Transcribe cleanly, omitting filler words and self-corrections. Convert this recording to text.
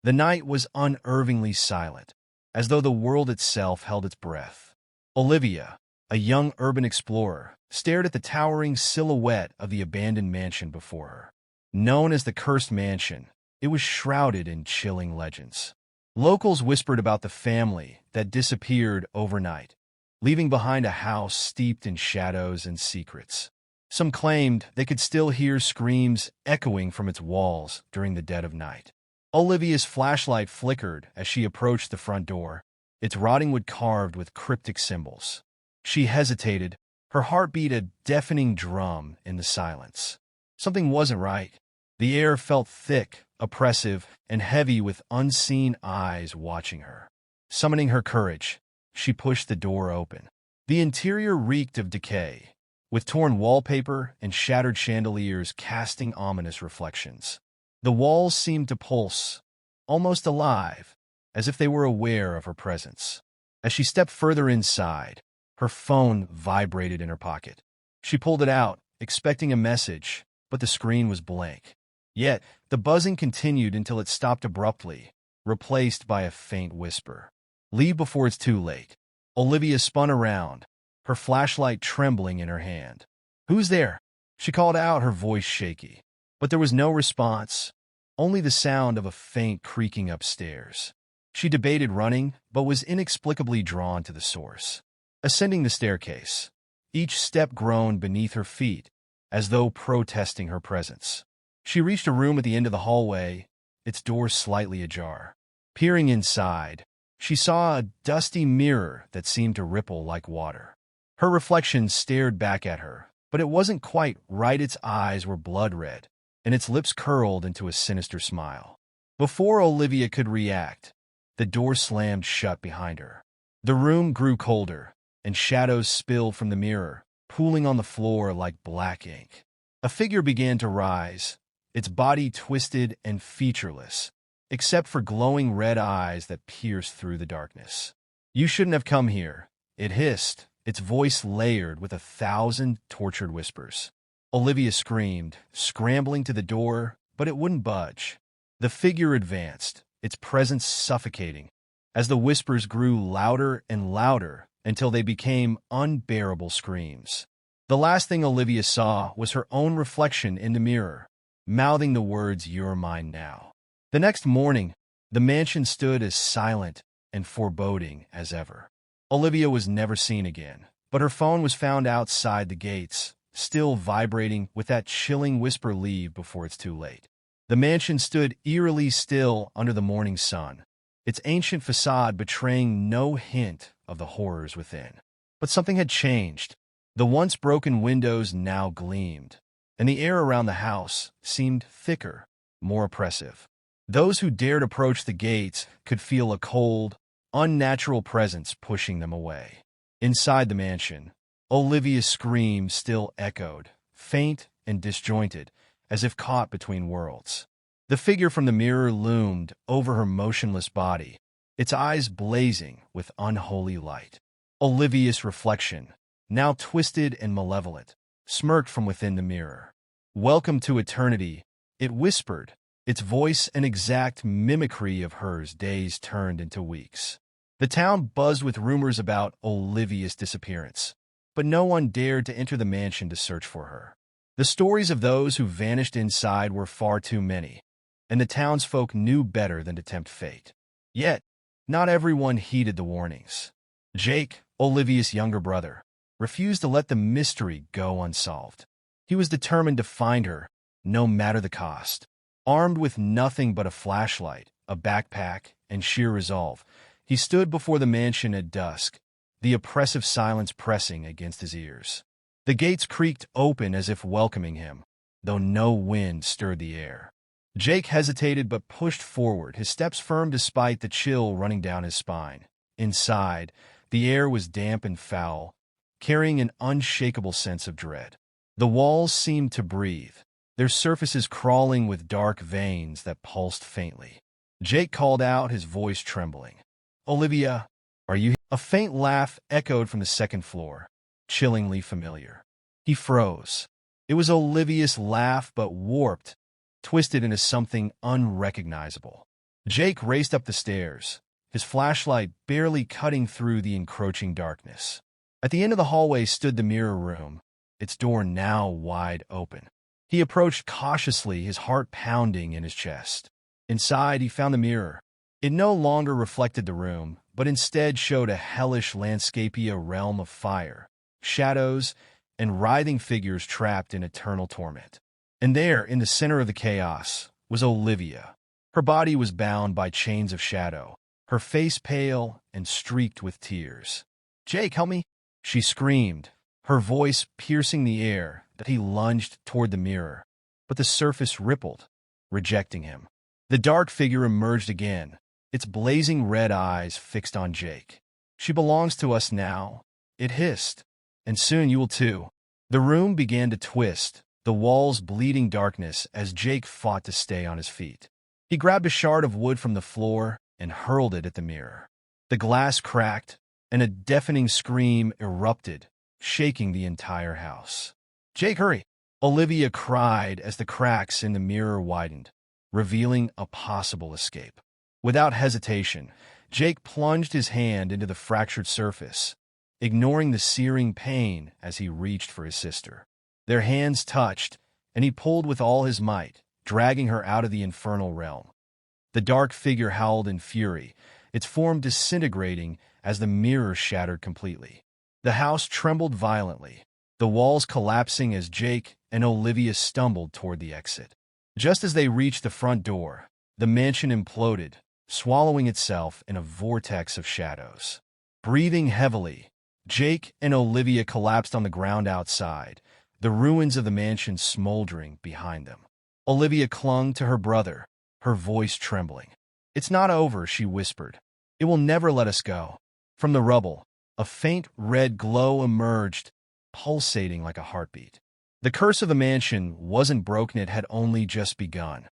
The night was unnervingly silent, as though the world itself held its breath. Olivia, a young urban explorer, stared at the towering silhouette of the abandoned mansion before her. Known as the Cursed Mansion, it was shrouded in chilling legends. Locals whispered about the family that disappeared overnight, leaving behind a house steeped in shadows and secrets. Some claimed they could still hear screams echoing from its walls during the dead of night. Olivia's flashlight flickered as she approached the front door, its rotting wood carved with cryptic symbols. She hesitated, her heart beat a deafening drum in the silence. Something wasn't right. The air felt thick, oppressive, and heavy with unseen eyes watching her. Summoning her courage, she pushed the door open. The interior reeked of decay, with torn wallpaper and shattered chandeliers casting ominous reflections. The walls seemed to pulse, almost alive, as if they were aware of her presence. As she stepped further inside, her phone vibrated in her pocket. She pulled it out, expecting a message, but the screen was blank. Yet, the buzzing continued until it stopped abruptly, replaced by a faint whisper. "Leave before it's too late." Olivia spun around, her flashlight trembling in her hand. "Who's there?" she called out, her voice shaky. But there was no response, only the sound of a faint creaking upstairs. She debated running, but was inexplicably drawn to the source. Ascending the staircase, each step groaned beneath her feet, as though protesting her presence. She reached a room at the end of the hallway, its door slightly ajar. Peering inside, she saw a dusty mirror that seemed to ripple like water. Her reflection stared back at her, but it wasn't quite right. Its eyes were blood red, and its lips curled into a sinister smile. Before Olivia could react, the door slammed shut behind her. The room grew colder, and shadows spilled from the mirror, pooling on the floor like black ink. A figure began to rise, its body twisted and featureless, except for glowing red eyes that pierced through the darkness. "You shouldn't have come here," it hissed, its voice layered with 1,000 tortured whispers. Olivia screamed, scrambling to the door, but it wouldn't budge. The figure advanced, its presence suffocating, as the whispers grew louder and louder until they became unbearable screams. The last thing Olivia saw was her own reflection in the mirror, mouthing the words, "You're mine now." The next morning, the mansion stood as silent and foreboding as ever. Olivia was never seen again, but her phone was found outside the gates, still vibrating with that chilling whisper, "Leave before it's too late." The mansion stood eerily still under the morning sun, its ancient facade betraying no hint of the horrors within. But something had changed. The once broken windows now gleamed, and the air around the house seemed thicker, more oppressive. Those who dared approach the gates could feel a cold, unnatural presence pushing them away. Inside the mansion, Olivia's scream still echoed, faint and disjointed, as if caught between worlds. The figure from the mirror loomed over her motionless body, its eyes blazing with unholy light. Olivia's reflection, now twisted and malevolent, smirked from within the mirror. "Welcome to eternity," it whispered, its voice an exact mimicry of hers. Days turned into weeks. The town buzzed with rumors about Olivia's disappearance, but no one dared to enter the mansion to search for her. The stories of those who vanished inside were far too many, and the townsfolk knew better than to tempt fate. Yet, not everyone heeded the warnings. Jake, Olivia's younger brother, refused to let the mystery go unsolved. He was determined to find her, no matter the cost. Armed with nothing but a flashlight, a backpack, and sheer resolve, he stood before the mansion at dusk, the oppressive silence pressing against his ears. The gates creaked open as if welcoming him, though no wind stirred the air. Jake hesitated but pushed forward, his steps firm despite the chill running down his spine. Inside, the air was damp and foul, carrying an unshakable sense of dread. The walls seemed to breathe, their surfaces crawling with dark veins that pulsed faintly. Jake called out, his voice trembling. "Olivia, are you here?" A faint laugh echoed from the second floor, chillingly familiar. He froze. It was Olivia's laugh, but warped, twisted into something unrecognizable. Jake raced up the stairs, his flashlight barely cutting through the encroaching darkness. At the end of the hallway stood the mirror room, its door now wide open. He approached cautiously, his heart pounding in his chest. Inside, he found the mirror. It no longer reflected the room, but instead showed a hellish landscapia realm of fire, shadows, and writhing figures trapped in eternal torment. And there, in the center of the chaos, was Olivia. Her body was bound by chains of shadow, her face pale and streaked with tears. "Jake, help me!" she screamed, her voice piercing the air. That he lunged toward the mirror, but the surface rippled, rejecting him. The dark figure emerged again, its blazing red eyes fixed on Jake. "She belongs to us now," it hissed, "and soon you will too." The room began to twist, the walls bleeding darkness as Jake fought to stay on his feet. He grabbed a shard of wood from the floor and hurled it at the mirror. The glass cracked, and a deafening scream erupted, shaking the entire house. "Jake, hurry!" Olivia cried as the cracks in the mirror widened, revealing a possible escape. Without hesitation, Jake plunged his hand into the fractured surface, ignoring the searing pain as he reached for his sister. Their hands touched, and he pulled with all his might, dragging her out of the infernal realm. The dark figure howled in fury, its form disintegrating as the mirror shattered completely. The house trembled violently, the walls collapsing as Jake and Olivia stumbled toward the exit. Just as they reached the front door, the mansion imploded, swallowing itself in a vortex of shadows. Breathing heavily, Jake and Olivia collapsed on the ground outside, the ruins of the mansion smoldering behind them. Olivia clung to her brother, her voice trembling. "It's not over," she whispered. "It will never let us go." From the rubble, a faint red glow emerged, pulsating like a heartbeat. The curse of the mansion wasn't broken, it had only just begun.